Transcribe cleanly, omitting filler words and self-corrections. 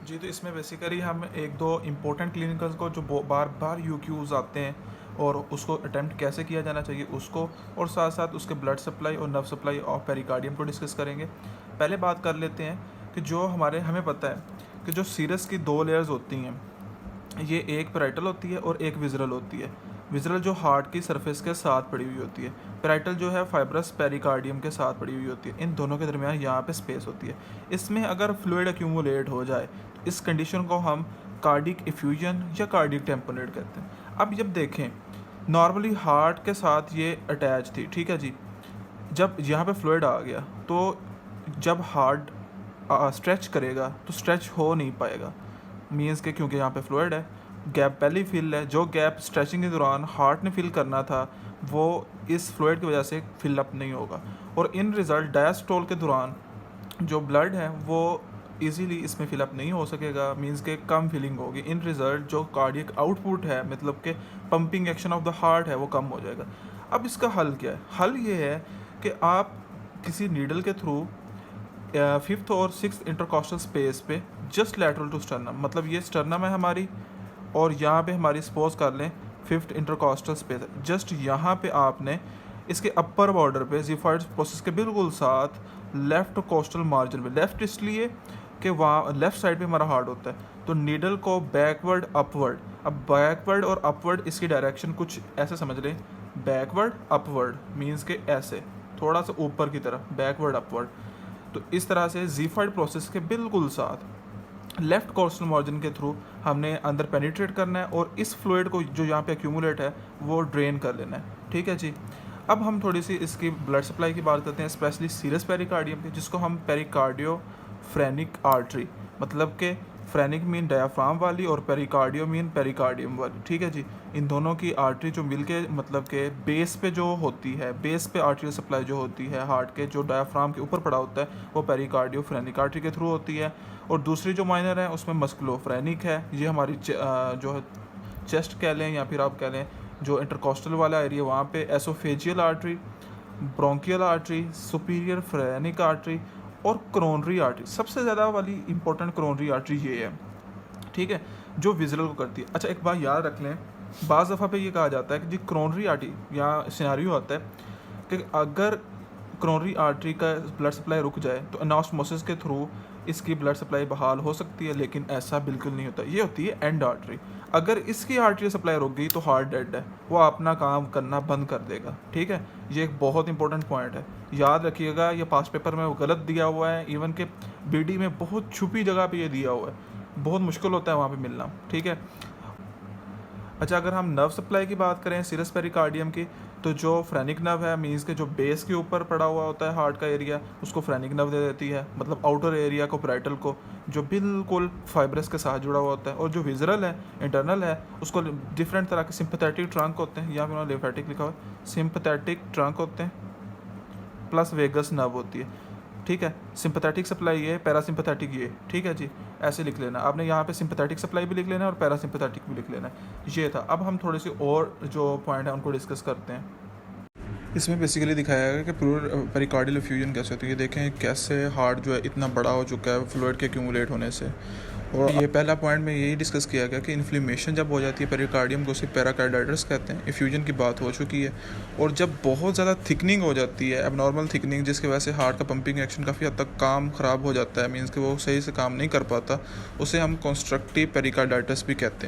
जी, तो इसमें बेसिकली हम एक दो इम्पोर्टेंट क्लिनिकल्स को जो बार बार यूज आते हैं और उसको अटेम्प्ट कैसे किया जाना चाहिए उसको, और साथ साथ उसके ब्लड सप्लाई और नर्व सप्लाई और पेरिकार्डियम को डिस्कस करेंगे। पहले बात कर लेते हैं कि जो हमें पता है कि जो सीरस की दो लेयर्स होती हैं, ये एक पैराइटल होती है और एक विजरल होती है। विजरल जो हार्ट की सरफेस के साथ पड़ी हुई होती है, पैराइटल जो है फाइब्रस पेरिकार्डियम के साथ पड़ी हुई होती है। इन दोनों के दरमियान यहाँ पे स्पेस होती है। इसमें अगर फ्लूइड एक्यूमुलेट हो जाए तो इस कंडीशन को हम कार्डिक इफ्यूजन या कार्डिक टेम्पोनेट कहते हैं। अब जब देखें, नॉर्मली हार्ट के साथ ये अटैच थी, ठीक है जी। जब यहाँ पे फ्लूइड आ गया तो जब हार्ट स्ट्रेच करेगा तो स्ट्रेच हो नहीं पाएगा, मीन्स के क्योंकि यहाँ पे फ्लूइड है, गैप पहले ही फिल है। जो गैप स्ट्रेचिंग के दौरान हार्ट ने फिल करना था वो इस फ्लूइड की वजह से फिल अप नहीं होगा, और इन रिज़ल्ट डायस्टोल के दौरान जो ब्लड है वो इजीली इसमें फिलअप नहीं हो सकेगा, मींस के कम फिलिंग होगी। इन रिज़ल्ट जो कार्डियक आउटपुट है, मतलब के pumping action of the heart है, वो कम हो जाएगा। अब इसका हल क्या है? हल ये है कि आप किसी नीडल के थ्रू फिफ्थ और सिक्स इंटरकॉस्टल स्पेस पे जस्ट लैटरल टू स्टर्नम, मतलब ये स्टर्नम है हमारी और यहाँ पे हमारी सपोज कर लें फिफ्थ इंटरकॉस्टल स्पेस है, जस्ट यहाँ पे आपने इसके अपर बॉर्डर पे जिफाइड प्रोसेस के बिल्कुल साथ लेफ्ट कोस्टल मार्जिन में, लेफ्ट इसलिए कि वहाँ लेफ्ट साइड पे हमारा हार्ट होता है, तो नीडल को बैकवर्ड अपवर्ड, अब बैकवर्ड और अपवर्ड इसकी डायरेक्शन कुछ ऐसे समझ लें, बैकवर्ड अपवर्ड मीन्स के ऐसे थोड़ा सा ऊपर की तरफ, बैकवर्ड अपवर्ड। तो इस तरह से जीफाइड प्रोसेस के बिल्कुल साथ लेफ्ट कोस्टल मार्जिन के थ्रू हमने अंदर पेनिट्रेट करना है और इस फ्लूइड को जो यहाँ पे एक्यूमुलेट है वो ड्रेन कर लेना है, ठीक है जी। अब हम थोड़ी सी इसकी ब्लड सप्लाई की बात करते हैं, स्पेशली सीरस पेरिकार्डियम की, जिसको हम पेरिकार्डियो फ्रेनिक आर्टरी, मतलब के फ्रेनिक मीन डायाफ्राम वाली और पेरिकार्डियो मीन पेरिकार्डियम वाली, ठीक है जी। इन दोनों की आर्टरी जो मिलके मतलब के बेस पे जो होती है, बेस पे आर्टरियल सप्लाई जो होती है हार्ट के, जो डायाफ्राम के ऊपर पड़ा होता है, वो पेरिकार्डियो फ्रेनिक आर्टरी के थ्रू होती है। और दूसरी जो माइनर है उसमें मस्कुलोफ्रेनिक है, ये हमारी जो है चेस्ट कह लें या फिर आप कह लें जो इंटरकॉस्टल वाला एरिया, वहाँ पे oesophageal artery, bronchial artery, superior phrenic artery और क्रोनरी आर्टरी। सबसे ज़्यादा वाली इंपॉर्टेंट क्रोनरी आर्टरी ये है, ठीक है, जो विजरल को करती है। अच्छा, एक बात याद रख लें, बाज़ दफ़ा पे ये कहा जाता है कि जी क्रोनरी आर्टरी, यहाँ सिनेरियो आता है कि अगर क्रोनरी आर्टरी का ब्लड सप्लाई रुक जाए तो एनास्मोसिस के थ्रू इसकी ब्लड सप्लाई बहाल हो सकती है, लेकिन ऐसा बिल्कुल नहीं होता। ये होती है एंड आर्टरी। अगर इसकी आर्टरी सप्लाई रुक गई तो हार्ट डेड है, वो अपना काम करना बंद कर देगा, ठीक है। ये एक बहुत इंपॉर्टेंट पॉइंट है, याद रखिएगा। ये पास पेपर में गलत दिया हुआ है, इवन के बीडी में बहुत छुपी जगह पे ये दिया हुआ है, बहुत मुश्किल होता है वहाँ पे मिलना, ठीक है। अच्छा, अगर हम नर्व सप्लाई की बात करें सीरस पेरिकार्डियम की, तो जो फ्रेनिक नर्व है, मीन्स के जो बेस के ऊपर पड़ा हुआ होता है हार्ट का एरिया, उसको फ्रेनिक नर्व दे देती है, मतलब आउटर एरिया को, पैराइटल को, जो बिल्कुल फाइब्रस के साथ जुड़ा हुआ होता है। और जो विजरल है, इंटरनल है, उसको डिफरेंट तरह के सिंपैथेटिक ट्रंक होते हैं, यहाँ पे उन्होंने लिम्फेटिक लिखा हुआ है, सिंपैथेटिक ट्रंक होते हैं प्लस वेगस नर्व होती है, ठीक है। सिंपैथेटिक सप्लाई ये, पैरासिम्पैथेटिक ये, ठीक है जी। ऐसे लिख लेना आपने, यहाँ पे सिंपैथेटिक सप्लाई भी लिख लेना है और पैरासिम्पैथेटिक भी लिख लेना है। ये था। अब हम थोड़ी सी और जो पॉइंट है उनको डिस्कस करते हैं। इसमें बेसिकली दिखाया गया कि पेरिकार्डियल एफ्यूजन कैसे होती है। देखें कैसे हार्ट जो है इतना बड़ा हो चुका है फ्लूइड के एक्यूमुलेट होने से। और ये पहला पॉइंट में यही डिस्कस किया गया कि इन्फ्लेमेशन जब हो जाती है पेरिकार्डियम को, उसे पैराकार्डाइटिस कहते हैं। एफ्यूजन की बात हो चुकी है। और जब बहुत ज़्यादा थिकनिंग हो जाती है, एबनॉर्मल थिकनिंग, जिसकी वजह से हार्ट का पंपिंग एक्शन काफ़ी हद तक काम ख़राब हो जाता है, मीन्स कि वो सही से काम नहीं कर पाता, उसे हम कंस्ट्रक्टिव पेरिकार्डाइटिस भी कहते हैं।